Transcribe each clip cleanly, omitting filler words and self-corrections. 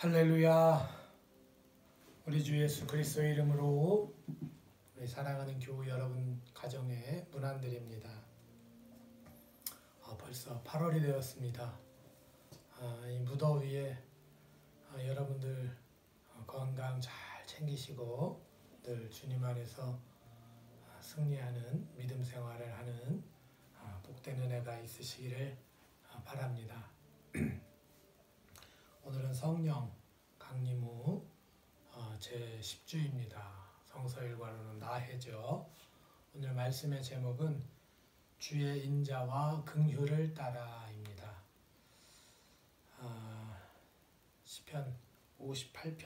할렐루야. 우리 주 예수 그리스도의 이름으로 우리 사랑하는 교우 여러분 가정에 문안드립니다. 벌써 8월이 되었습니다. 이 무더위에 여러분들 건강 잘 챙기시고 늘 주님 안에서 승리하는 믿음 생활을 하는 복된 은혜가 있으시기를 바랍니다. 오늘은 성령 강림후 제10주입니다. 성서일과로는 나해죠. 오늘 말씀의 제목은 주의 인자와 긍휼을 따라입니다. 시편 58편에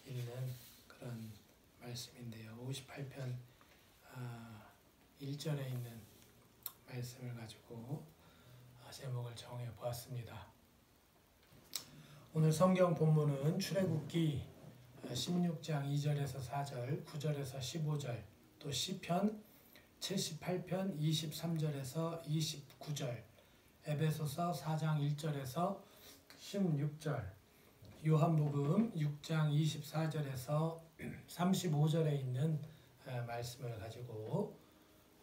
있는 그런 말씀인데요. 58편 1절에 있는 말씀을 가지고 제목을 정해 보았습니다. 오늘 성경 본문은 출애굽기 16장 2절에서 4절, 9절에서 15절, 또 시편 78편 23절에서 29절, 에베소서 4장 1절에서 16절, 요한복음 6장 24절에서 35절에 있는 말씀을 가지고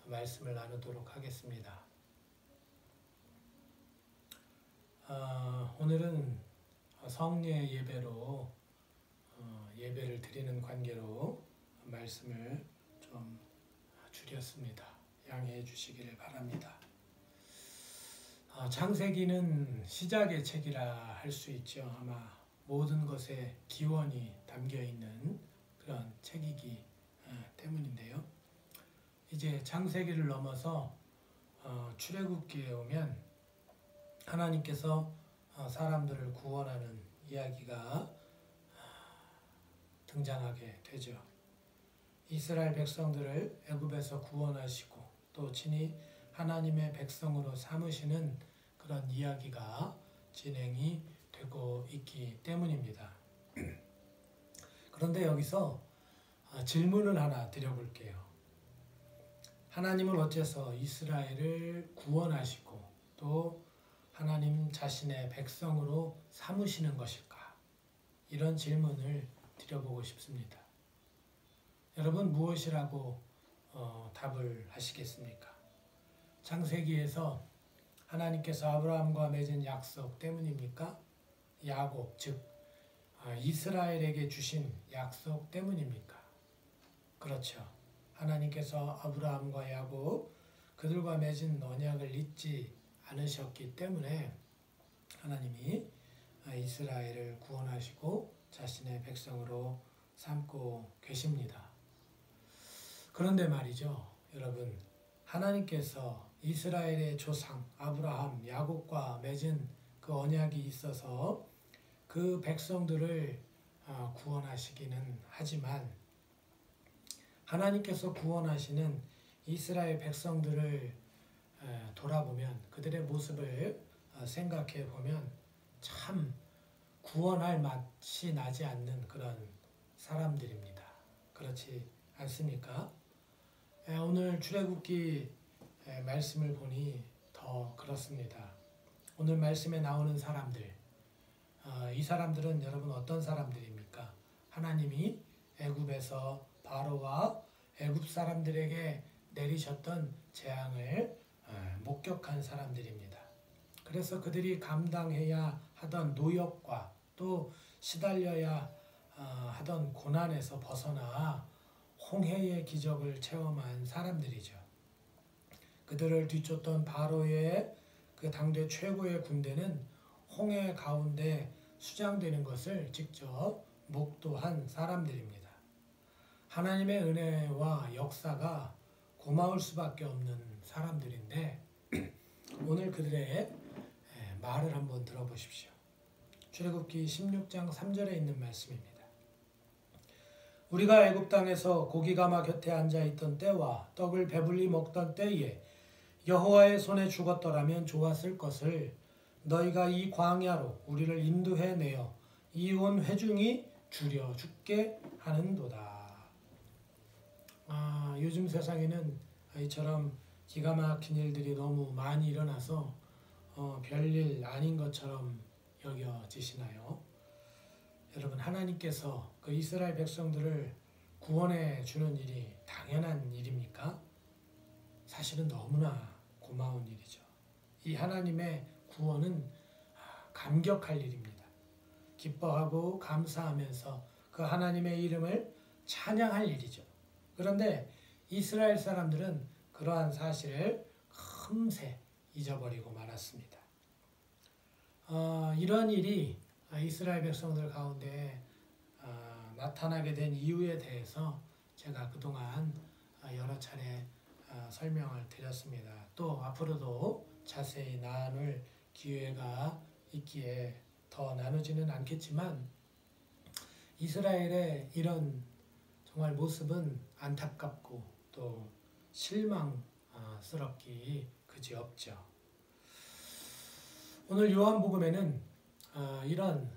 말씀을 나누도록 하겠습니다. 오늘은 성례 예배로 예배를 드리는 관계로 말씀을 좀 줄였습니다. 양해해 주시기를 바랍니다. 창세기는 시작의 책이라 할 수 있죠. 아마 모든 것에 기원이 담겨 있는 그런 책이기 때문인데요. 이제 창세기를 넘어서 출애굽기에 오면 하나님께서 사람들을 구원하는 이야기가 등장하게 되죠. 이스라엘 백성들을 애굽에서 구원하시고 또 친히 하나님의 백성으로 삼으시는 그런 이야기가 진행이 되고 있기 때문입니다. 그런데 여기서 질문을 하나 드려볼게요. 하나님은 어째서 이스라엘을 구원하시고 또 하나님 자신의 백성으로 삼으시는 것일까? 이런 질문을 드려보고 싶습니다. 여러분 무엇이라고 답을 하시겠습니까? 창세기에서 하나님께서 아브라함과 맺은 약속 때문입니까? 야곱, 즉 이스라엘에게 주신 약속 때문입니까? 그렇죠. 하나님께서 아브라함과 야곱 그들과 맺은 언약을 잊지 않으셨기 때문에 하나님이 이스라엘을 구원하시고 자신의 백성으로 삼고 계십니다. 그런데 말이죠, 여러분, 하나님께서 이스라엘의 조상 아브라함, 야곱과 맺은 그 언약이 있어서 그 백성들을 구원하시기는 하지만 하나님께서 구원하시는 이스라엘 백성들을 돌아보면 그들의 모습을 생각해 보면 참 구원할 맛이 나지 않는 그런 사람들입니다. 그렇지 않습니까? 오늘 출애굽기 말씀을 보니 더 그렇습니다. 오늘 말씀에 나오는 사람들, 이 사람들은 여러분 어떤 사람들입니까? 하나님이 애굽에서 바로와 애굽 사람들에게 내리셨던 재앙을 목격한 사람들입니다. 그래서 그들이 감당해야 하던 노역과 또 시달려야 하던 고난에서 벗어나 홍해의 기적을 체험한 사람들이죠. 그들을 뒤쫓던 바로의 그 당대 최고의 군대는 홍해 가운데 수장되는 것을 직접 목도한 사람들입니다. 하나님의 은혜와 역사가 고마울 수밖에 없는 사람들인데 오늘 그들의 말을 한번 들어보십시오. 출애굽기 16장 3절에 있는 말씀입니다. 우리가 애굽 땅에서 고기가마 곁에 앉아있던 때와 떡을 배불리 먹던 때에 여호와의 손에 죽었더라면 좋았을 것을 너희가 이 광야로 우리를 인도해내어 이온 회중이 줄여 죽게 하는도다. 요즘 세상에는 이처럼 기가 막힌 일들이 너무 많이 일어나서 별일 아닌 것처럼 여겨지시나요? 여러분, 하나님께서 그 이스라엘 백성들을 구원해 주는 일이 당연한 일입니까? 사실은 너무나 고마운 일이죠. 이 하나님의 구원은 감격할 일입니다. 기뻐하고 감사하면서 그 하나님의 이름을 찬양할 일이죠. 그런데 이스라엘 사람들은 그러한 사실을 금세 잊어버리고 말았습니다. 이러한 일이 이스라엘 백성들 가운데 나타나게 된 이유에 대해서 제가 그동안 여러 차례 설명을 드렸습니다. 또 앞으로도 자세히 나눌 기회가 있기에 더 나누지는 않겠지만, 이스라엘의 이런 정말 모습은 안타깝고 또 실망스럽기 그지없죠. 오늘 요한복음에는 이런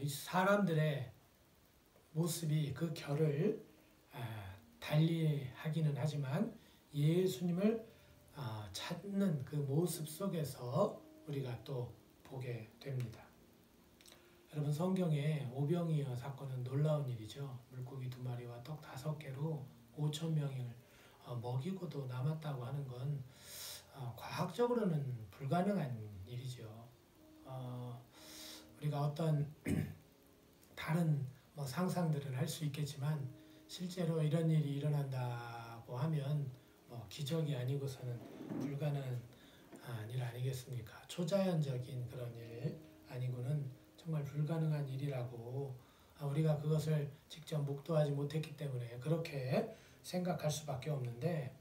사람들의 모습이 그 결을 달리하기는 하지만 예수님을 찾는 그 모습 속에서 우리가 또 보게 됩니다. 여러분, 성경에 오병이어 사건은 놀라운 일이죠. 물고기 2마리와 떡 5개로 5,000명을 먹이고도 남았다고 하는 건 과학적으로는 불가능한 일이죠. 우리가 어떤 다른 상상들을 할 수 있겠지만 실제로 이런 일이 일어난다고 하면 기적이 아니고서는 불가능한 일 아니겠습니까? 초자연적인 그런 일 아니고는 정말 불가능한 일이라고 우리가 그것을 직접 목도하지 못했기 때문에 그렇게 생각할 수밖에 없는데,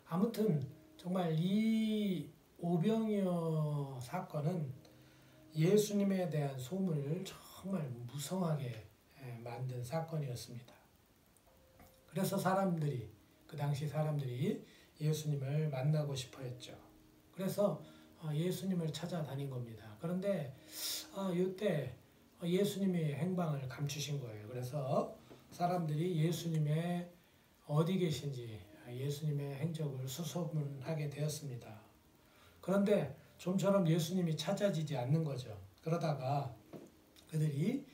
아무튼 정말 이 오병이어 사건은 예수님에 대한 소문을 정말 무성하게 만든 사건이었습니다. 그래서 그 당시 사람들이 예수님을 만나고 싶어 했죠. 그래서 예수님을 찾아다닌 겁니다. 그런데 이때 예수님이 행방을 감추신 거예요. 그래서 사람들이 예수님의 어디 계신지 예수님의 행적을 수소문하게 되었습니다. 그런데 좀처럼 예수님이 찾아지지 않는 거죠. 그러다가 그들이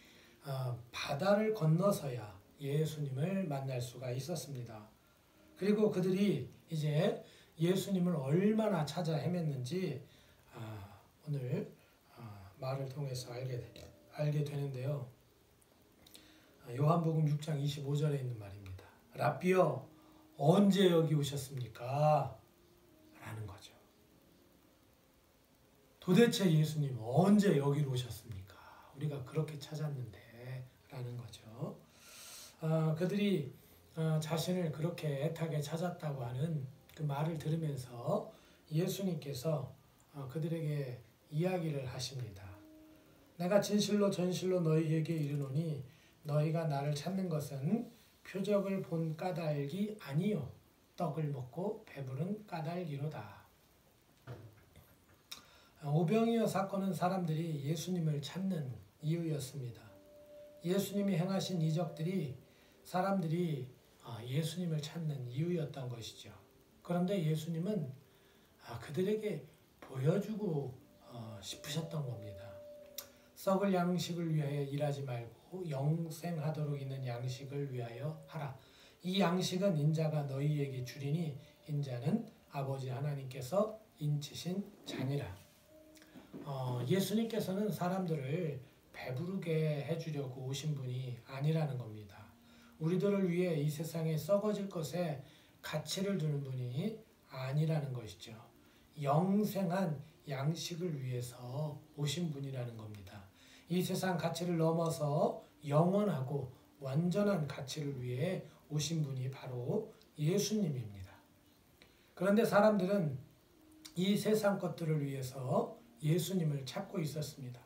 바다를 건너서야 예수님을 만날 수가 있었습니다. 그리고 그들이 이제 예수님을 얼마나 찾아 헤맸는지 오늘 말을 통해서 알게 되는데요. 요한복음 6장 25절에 있는 말입니다. 라삐여, 언제 여기 오셨습니까? 라는 거죠. 도대체 예수님 언제 여기로 오셨습니까? 우리가 그렇게 찾았는데 라는 거죠. 그들이 자신을 그렇게 애타게 찾았다고 하는 그 말을 들으면서 예수님께서 그들에게 이야기를 하십니다. 내가 진실로 전실로 너희에게 이르노니 너희가 나를 찾는 것은 표적을 본 까닭이 아니요 떡을 먹고 배부른 까닭이로다. 오병이어 사건은 사람들이 예수님을 찾는 이유였습니다. 예수님이 행하신 이적들이 사람들이 예수님을 찾는 이유였던 것이죠. 그런데 예수님은 그들에게 보여주고 싶으셨던 겁니다. 썩을 양식을 위하여 일하지 말고 영생하도록 있는 양식을 위하여 하라. 이 양식은 인자가 너희에게 주리니 인자는 아버지 하나님께서 인치신 자니라. 예수님께서는 사람들을 배부르게 해주려고 오신 분이 아니라는 겁니다. 우리들을 위해 이 세상에 썩어질 것에 가치를 두는 분이 아니라는 것이죠. 영생한 양식을 위해서 오신 분이라는 겁니다. 이 세상 가치를 넘어서 영원하고 완전한 가치를 위해 오신 분이 바로 예수님입니다. 그런데 사람들은 이 세상 것들을 위해서 예수님을 찾고 있었습니다.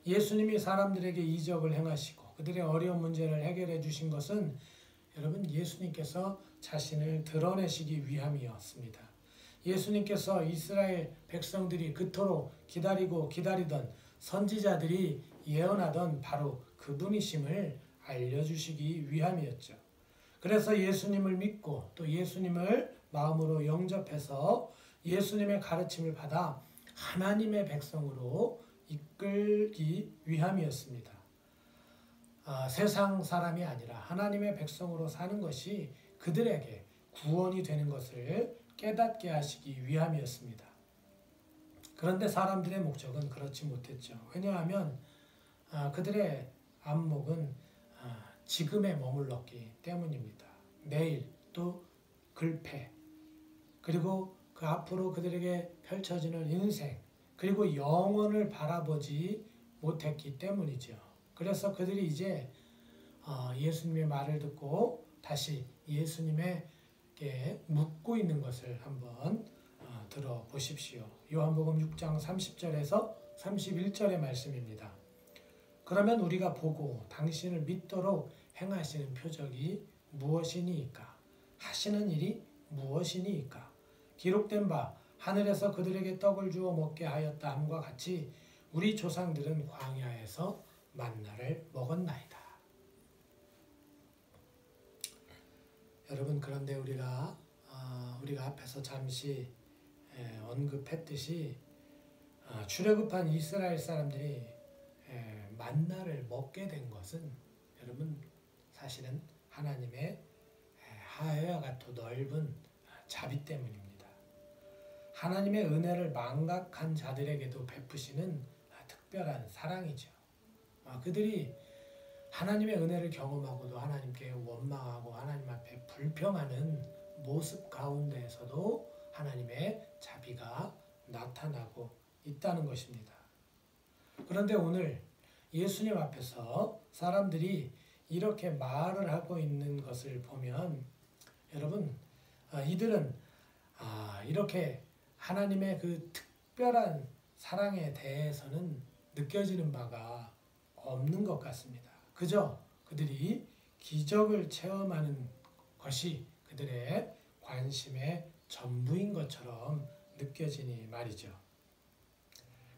예수님이 사람들에게 이적을 행하시고 그들의 어려운 문제를 해결해 주신 것은 여러분, 예수님께서 자신을 드러내시기 위함이었습니다. 예수님께서 이스라엘 백성들이 그토록 기다리고 기다리던 선지자들이 예언하던 바로 그분이심을 알려주시기 위함이었죠. 그래서 예수님을 믿고 또 예수님을 마음으로 영접해서 예수님의 가르침을 받아 하나님의 백성으로 이끌기 위함이었습니다. 세상 사람이 아니라 하나님의 백성으로 사는 것이 그들에게 구원이 되는 것을 깨닫게 하시기 위함이었습니다. 그런데 사람들의 목적은 그렇지 못했죠. 왜냐하면 그들의 안목은 지금에 머물렀기 때문입니다. 내일 또 글패, 그리고 그 앞으로 그들에게 펼쳐지는 인생, 그리고 영원을 바라보지 못했기 때문이죠. 그래서 그들이 이제 예수님의 말을 듣고 다시 예수님에게 묻고 있는 것을 한번 들어보십시오. 요한복음 6장 30절에서 31절의 말씀입니다. 그러면 우리가 보고 당신을 믿도록 행하시는 표적이 무엇이니이까? 하시는 일이 무엇이니이까? 기록된 바 하늘에서 그들에게 떡을 주어 먹게 하였다 함과 같이 우리 조상들은 광야에서 만나를 먹었나이다. 여러분, 그런데 우리가 앞에서 잠시 언급했듯이 출애굽한 이스라엘 사람들이 만나를 먹게 된 것은 여러분 사실은 하나님의 하회와 같고 넓은 자비 때문입니다. 하나님의 은혜를 망각한 자들에게도 베푸시는 특별한 사랑이죠. 그들이 하나님의 은혜를 경험하고도 하나님께 원망하고 하나님 앞에 불평하는 모습 가운데에서도 하나님의 자비가 나타나고 있다는 것입니다. 그런데 오늘 예수님 앞에서 사람들이 이렇게 말을 하고 있는 것을 보면 여러분, 이들은 이렇게 하나님의 그 특별한 사랑에 대해서는 느껴지는 바가 없는 것 같습니다. 그저 그들이 기적을 체험하는 것이 그들의 관심의 전부인 것처럼 느껴지니 말이죠.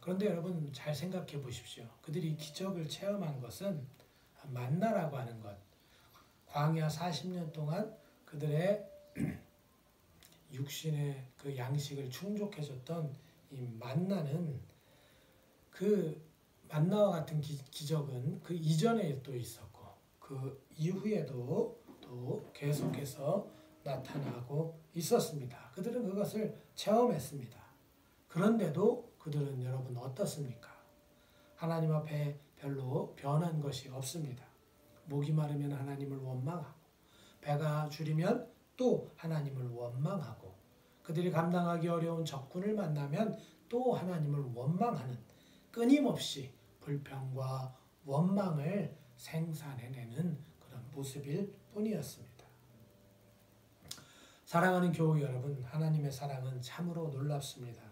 그런데 여러분 잘 생각해 보십시오. 그들이 기적을 체험한 것은 만나라고 하는 것, 광야 40년 동안 그들의 육신의 그 양식을 충족해줬던 이 만나는, 그 만나와 같은 기적은 그 이전에 또 있었고 그 이후에도 또 계속해서 나타나고 있었습니다. 그들은 그것을 체험했습니다. 그런데도 그들은 여러분 어떻습니까? 하나님 앞에 별로 변한 것이 없습니다. 목이 마르면 하나님을 원망하고 배가 주리면 또 하나님을 원망하고 그들이 감당하기 어려운 적군을 만나면 또 하나님을 원망하는 끊임없이 불평과 원망을 생산해내는 그런 모습일 뿐이었습니다. 사랑하는 교우 여러분, 하나님의 사랑은 참으로 놀랍습니다.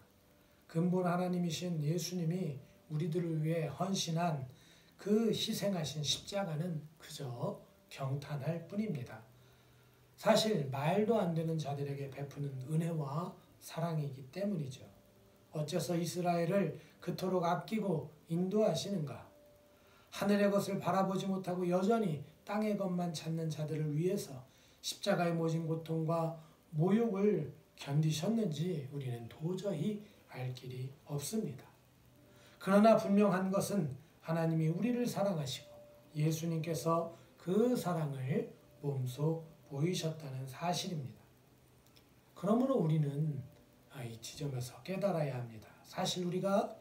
근본 하나님이신 예수님이 우리들을 위해 헌신한 그 희생하신 십자가는 그저 경탄할 뿐입니다. 사실 말도 안 되는 자들에게 베푸는 은혜와 사랑이기 때문이죠. 어째서 이스라엘을 그토록 아끼고 인도하시는가? 하늘의 것을 바라보지 못하고 여전히 땅의 것만 찾는 자들을 위해서 십자가의 모진 고통과 모욕을 견디셨는지 우리는 도저히 알 길이 없습니다. 그러나 분명한 것은 하나님이 우리를 사랑하시고 예수님께서 그 사랑을 몸소 보이셨다는 사실입니다. 그러므로 우리는 이 지점에서 깨달아야 합니다. 사실 우리가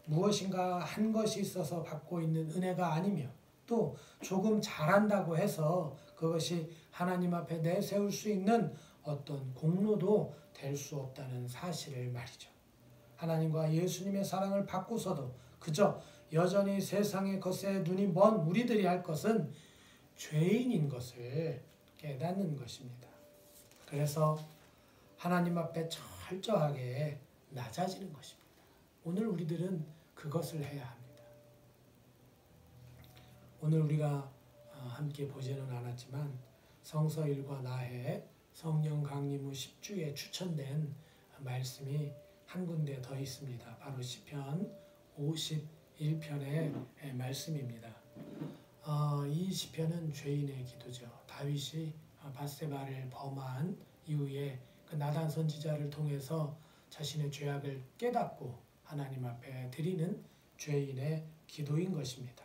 무엇인가 한 것이 있어서 받고 있는 은혜가 아니며 또 조금 잘한다고 해서 그것이 하나님 앞에 내세울 수 있는 어떤 공로도 될 수 없다는 사실을 말이죠. 하나님과 예수님의 사랑을 받고서도 그저 여전히 세상의 것에 눈이 먼 우리들이 할 것은 죄인인 것을 깨닫는 것입니다. 그래서 하나님 앞에 철저하게 낮아지는 것입니다. 오늘 우리들은 그것을 해야 합니다. 오늘 우리가 함께 보지는 않았지만 성서일과 나해 성령 강림 후 10주에 추천된 말씀이 한 군데 더 있습니다. 바로 시편 51편의 말씀입니다. 이 시편은 죄인의 기도죠. 다윗이 밧세바를 범한 이후에 그 나단 선지자를 통해서 자신의 죄악을 깨닫고 하나님 앞에 드리는 죄인의 기도인 것입니다.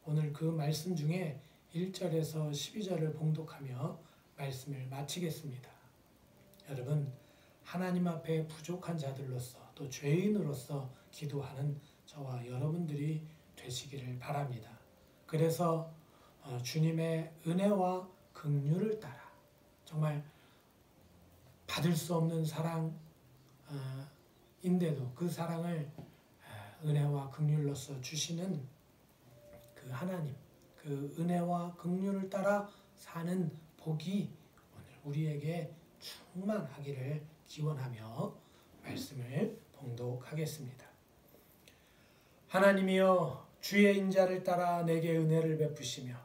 오늘 그 말씀 중에 1절에서 12절을 봉독하며 말씀을 마치겠습니다. 여러분, 하나님 앞에 부족한 자들로서 또 죄인으로서 기도하는 저와 여러분들이 되시기를 바랍니다. 그래서 주님의 은혜와 긍휼을 따라 정말 받을 수 없는 사랑인데도 그 사랑을 은혜와 긍휼로서 주시는 그 하나님, 그 은혜와 긍휼을 따라 사는 복이 오늘 우리에게 충만하기를 기원하며 말씀을 봉독하겠습니다. 하나님이여, 주의 인자를 따라 내게 은혜를 베푸시며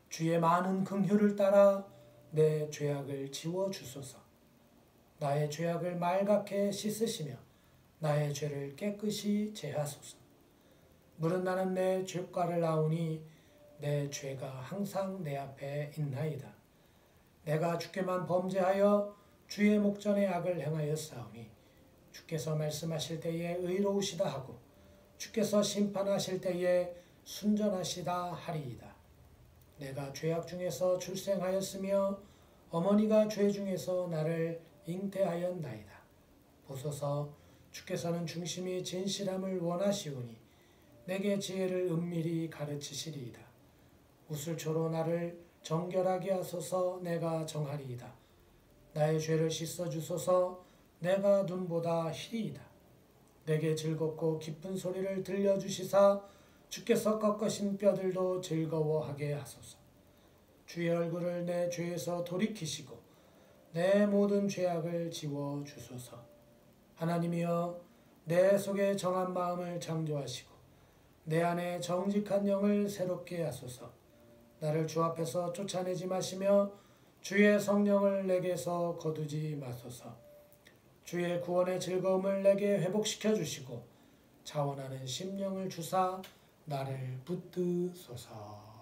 주의 많은 긍휼을 따라 내 죄악을 지워 주소서. 나의 죄악을 말갛게 씻으시며 나의 죄를 깨끗이 제하소서. 물은 나는 내 죄과를 아오니 내 죄가 항상 내 앞에 있나이다. 내가 주께만 범죄하여 주의 목전에 악을 행하였사오니 주께서 말씀하실 때에 의로우시다 하고 주께서 심판하실 때에 순전하시다 하리이다. 내가 죄악 중에서 출생하였으며 어머니가 죄 중에서 나를 잉태하였나이다. 보소서, 주께서는 중심이 진실함을 원하시오니 내게 지혜를 은밀히 가르치시리이다. 우슬초로 나를 정결하게 하소서. 내가 정하리이다. 나의 죄를 씻어주소서. 내가 눈보다 희리이다. 내게 즐겁고 기쁜 소리를 들려주시사 주께서 꺾으신 뼈들도 즐거워하게 하소서. 주의 얼굴을 내 죄에서 돌이키시고 내 모든 죄악을 지워주소서. 하나님이여, 내 속에 정한 마음을 창조하시고 내 안에 정직한 영을 새롭게 하소서. 나를 주 앞에서 쫓아내지 마시며 주의 성령을 내게서 거두지 마소서. 주의 구원의 즐거움을 내게 회복시켜 주시고 자원하는 심령을 주사 나를 붙드소서.